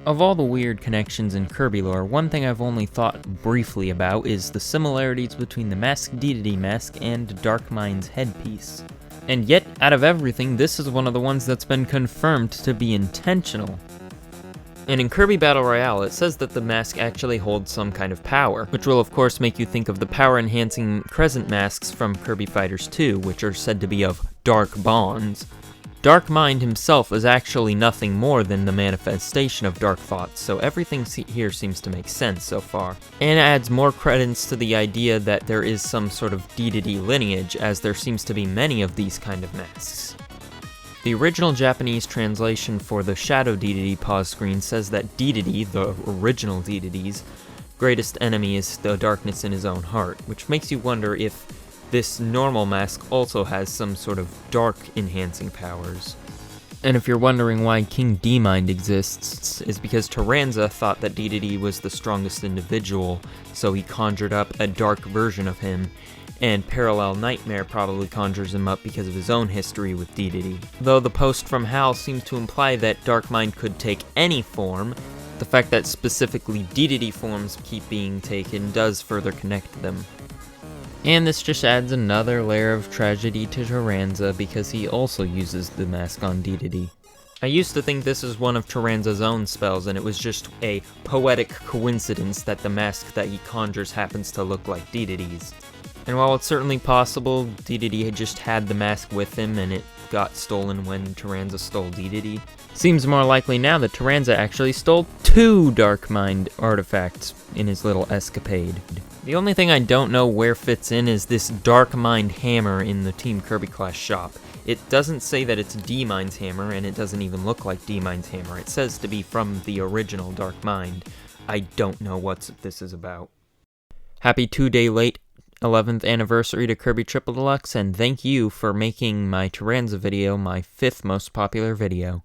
Of all the weird connections in Kirby lore, one thing I've only thought briefly about is the similarities between the Mask Dedede mask and Darkmind's headpiece. And yet, out of everything, this is one of the ones that's been confirmed to be intentional. And in Kirby Battle Royale, it says that the mask actually holds some kind of power, which will of course make you think of the power-enhancing Crescent masks from Kirby Fighters 2, which are said to be of dark bonds. Darkmind himself is actually nothing more than the manifestation of dark thoughts, so everything here seems to make sense so far. And adds more credence to the idea that there is some sort of Dedede lineage, as there seems to be many of these kind of masks. The original Japanese translation for the Shadow Dedede pause screen says that Dedede, the original Dedede's greatest enemy, is the darkness in his own heart, which makes you wonder if this normal mask also has some sort of dark enhancing powers. And if you're wondering why King D-Mind exists, is because Taranza thought that Dedede was the strongest individual, so he conjured up a dark version of him, and Parallel Nightmare probably conjures him up because of his own history with Dedede. Though the post from Hal seemed to imply that Darkmind could take any form, the fact that specifically Dedede forms keep being taken does further connect them. And this just adds another layer of tragedy to Taranza because he also uses the mask on Dedede. I used to think this is one of Taranza's own spells, and it was just a poetic coincidence that the mask that he conjures happens to look like Dedede's. And while it's certainly possible Dedede had just had the mask with him and it got stolen when Taranza stole Dedede, seems more likely now that Taranza actually stole 2 Darkmind artifacts in his little escapade. The only thing I don't know where fits in is this Darkmind hammer in the Team Kirby class shop. It doesn't say that it's D-Mind's hammer, and it doesn't even look like D-Mind's hammer. It says to be from the original Darkmind. I don't know what this is about. Happy 2-day late 11th anniversary to Kirby Triple Deluxe, and thank you for making my Taranza video my 5th most popular video.